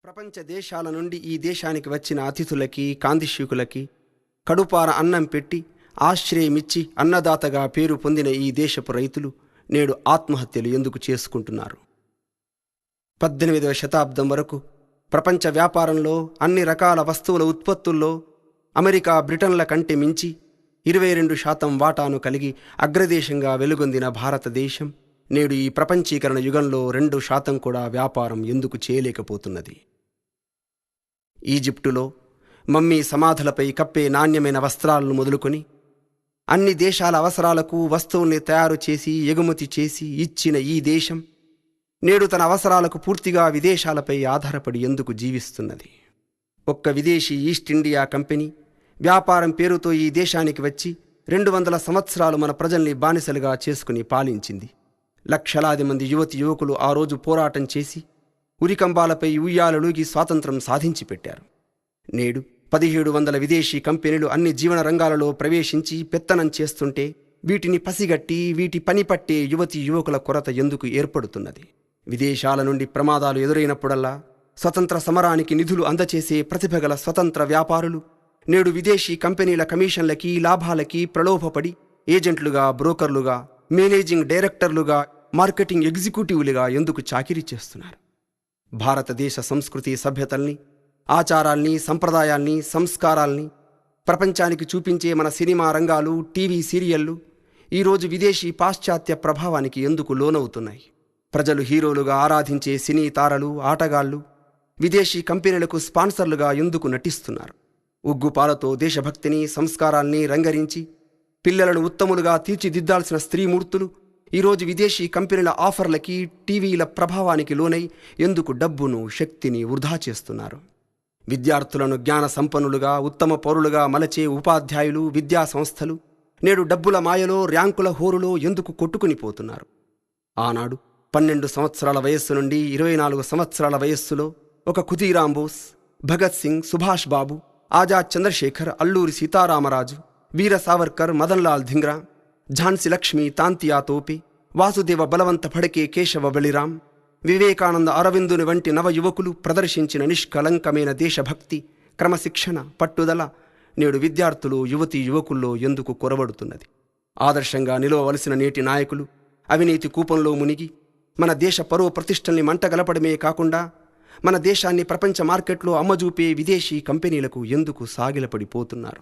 ప్రపంచ దేశాల నుండి ఈ దేశానికి వచ్చిన అతిథులకి కాందిశీకులకి కడుపార అన్నం పెట్టి ఆశ్రయమిచ్చి అన్నదాతగా పేరు పొందిన ఈ దేశపు రైతులు నేడు ఆత్మహత్యలు ఎందుకు చేసుకుంటున్నారు? 18వ శతాబ్దం వరకు ప్రపంచ వ్యాపారంలో అన్ని రకాల వస్తువుల ఉత్పత్తుల్లో అమెరికా బ్రిటన్ల కంటే మించి 22% వాటాను కలిగి అగ్రదేశంగా వెలుగొందిన భారతదేశం నేడు ఈ ప్రపంచీకరణ యుగంలో 2% కూడా వ్యాపారం ఎందుకు చేయలేకపోతున్నది? ఈజిప్టులో మమ్మీ సమాధులపై కప్పే నాణ్యమైన వస్త్రాలను మొదలుకొని అన్ని దేశాల అవసరాలకు వస్తువుల్ని తయారు చేసి ఎగుమతి చేసి ఇచ్చిన ఈ దేశం నేడు తన అవసరాలకు పూర్తిగా విదేశాలపై ఆధారపడి ఎందుకు జీవిస్తున్నది? ఒక్క విదేశీ ఈస్ట్ ఇండియా కంపెనీ వ్యాపారం పేరుతో ఈ దేశానికి వచ్చి 200 సంవత్సరాలు మన ప్రజల్ని బానిసలుగా చేసుకుని పాలించింది. లక్షలాది మంది యువతి యువకులు ఆ రోజు పోరాటం చేసి ఉరికంబాలపై ఉయ్యాలలూగి స్వాతంత్రం సాధించి పెట్టారు. నేడు 1700 విదేశీ కంపెనీలు అన్ని జీవన రంగాలలో ప్రవేశించి పెత్తనం చేస్తుంటే వీటిని పసిగట్టి వీటి పని పట్టే యువతి యువకుల కొరత ఎందుకు ఏర్పడుతున్నది? విదేశాల నుండి ప్రమాదాలు ఎదురైనప్పుడల్లా స్వతంత్ర సమరానికి నిధులు అందచేసే ప్రతిభగల స్వతంత్ర వ్యాపారులు నేడు విదేశీ కంపెనీల కమిషన్లకి లాభాలకి ప్రలోభపడి ఏజెంట్లుగా బ్రోకర్లుగా మేనేజింగ్ డైరెక్టర్లుగా మార్కెటింగ్ ఎగ్జిక్యూటివ్లుగా ఎందుకు చాకిరీ చేస్తున్నారు? భారతదేశ సంస్కృతి సభ్యతల్ని ఆచారాల్ని సంప్రదాయాల్ని సంస్కారాల్ని ప్రపంచానికి చూపించే మన సినిమా రంగాలు టీవీ సీరియళ్లు ఈరోజు విదేశీ పాశ్చాత్య ప్రభావానికి ఎందుకు లోనవుతున్నాయి? ప్రజలు హీరోలుగా ఆరాధించే సినీ తారలు ఆటగాళ్లు విదేశీ కంపెనీలకు స్పాన్సర్లుగా ఎందుకు నటిస్తున్నారు? ఉగ్గుపాలతో దేశభక్తిని సంస్కారాల్ని రంగరించి పిల్లలను ఉత్తములుగా తీర్చిదిద్దాల్సిన స్త్రీమూర్తులు ఈరోజు విదేశీ కంపెనీల ఆఫర్లకి టీవీల ప్రభావానికి లోనై ఎందుకు డబ్బును శక్తిని వృధా చేస్తున్నారు? విద్యార్థులను జ్ఞాన సంపన్నులుగా ఉత్తమ పౌరులుగా మలచే ఉపాధ్యాయులు విద్యా సంస్థలు నేడు డబ్బుల మాయలో ర్యాంకుల హోరులో ఎందుకు కొట్టుకుని పోతున్నారు? ఆనాడు 12 సంవత్సరాల వయస్సు నుండి 24 సంవత్సరాల వయస్సులో ఒక ఖుదీరాం బోస్, భగత్ సింగ్, సుభాష్ బాబు, ఆజాద్ చంద్రశేఖర్, అల్లూరి సీతారామరాజు, వీర సావర్కర్, మదన్ లాల్ ధింగ్రా, ఝాన్సీ లక్ష్మి, తాంతియా తోపే, వాసుదేవ బలవంత ఫడకే, కేశవ బలిరాం, వివేకానంద, అరవిందుని వంటి నవ యువకులు ప్రదర్శించిన నిష్కలంకమైన దేశభక్తి, క్రమశిక్షణ, పట్టుదల నేడు విద్యార్థులు యువతీ యువకుల్లో ఎందుకు కొరవడుతున్నది? ఆదర్శంగా నిలవవలసిన నేటి నాయకులు అవినీతి కూపంలో మునిగి మన దేశ పరువు ప్రతిష్టల్ని మంటగలపడమే కాకుండా మన దేశాన్ని ప్రపంచ మార్కెట్లో అమ్మజూపే విదేశీ కంపెనీలకు ఎందుకు సాగిలపడిపోతున్నారు?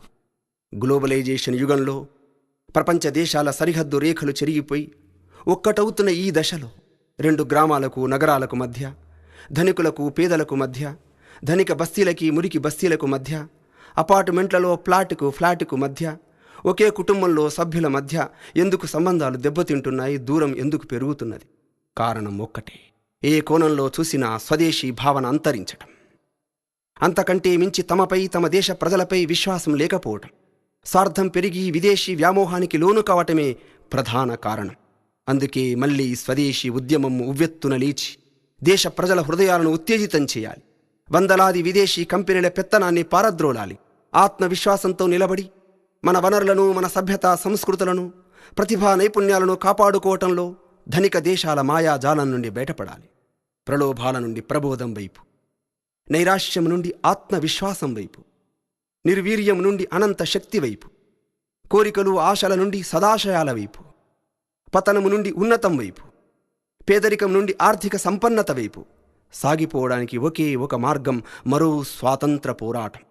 గ్లోబలైజేషన్ యుగంలో ప్రపంచ దేశాల సరిహద్దు రేఖలు చెరిగిపోయి ఒక్కటవుతున్న ఈ దశలో 2 గ్రామాలకు నగరాలకు మధ్య, ధనికులకు పేదలకు మధ్య, ధనిక బస్తీలకి మురికి బస్తీలకు మధ్య, అపార్ట్మెంట్లలో ఫ్లాటుకు మధ్య, ఒకే కుటుంబంలో సభ్యుల మధ్య ఎందుకు సంబంధాలు దెబ్బతింటున్నాయి? దూరం ఎందుకు పెరుగుతున్నది? కారణం ఒక్కటే, ఏ కోణంలో చూసినా స్వదేశీ భావన అంతరించటం, అంతకంటే మించి తమపై తమ దేశ ప్రజలపై విశ్వాసం లేకపోవటం, స్వార్థం పెరిగి విదేశీ వ్యామోహానికి లోను కావటమే ప్రధాన కారణం. అందుకే మళ్లీ స్వదేశీ ఉద్యమం ఉవ్వెత్తున లేచి దేశ ప్రజల హృదయాలను ఉత్తేజితం చేయాలి. వందలాది విదేశీ కంపెనీల పెత్తనాన్ని పారద్రోలాలి. ఆత్మవిశ్వాసంతో నిలబడి మన వనరులను, మన సభ్యత సంస్కృతులను, ప్రతిభా నైపుణ్యాలను కాపాడుకోవటంలో ధనిక దేశాల మాయాజాలం నుండి బయటపడాలి. ప్రలోభాల నుండి ప్రబోధం వైపు, నైరాశ్యం నుండి ఆత్మవిశ్వాసం వైపు, నిర్వీర్యం నుండి అనంత శక్తి వైపు, కోరికలు ఆశల నుండి సదాశయాల వైపు, పతనము నుండి ఉన్నతం వైపు, పేదరికం నుండి ఆర్థిక సంపన్నత వైపు సాగిపోవడానికి ఒకే ఒక మార్గం, మరో స్వాతంత్ర పోరాటం.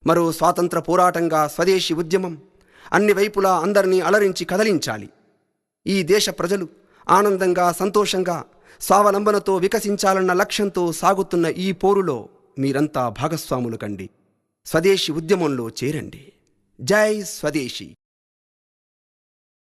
మరో స్వాతంత్ర పోరాటంగా స్వదేశీ ఉద్యమం అన్ని వైపులా అందరినీ అలరించి కదలించాలి. ఈ దేశ ప్రజలు ఆనందంగా సంతోషంగా స్వావలంబనతో వికసించాలన్న లక్ష్యంతో సాగుతున్న ఈ పోరులో మీరంతా భాగస్వాములు కండి. స్వదేశీ ఉద్యమంలో చేరండి. జై స్వదేశీ.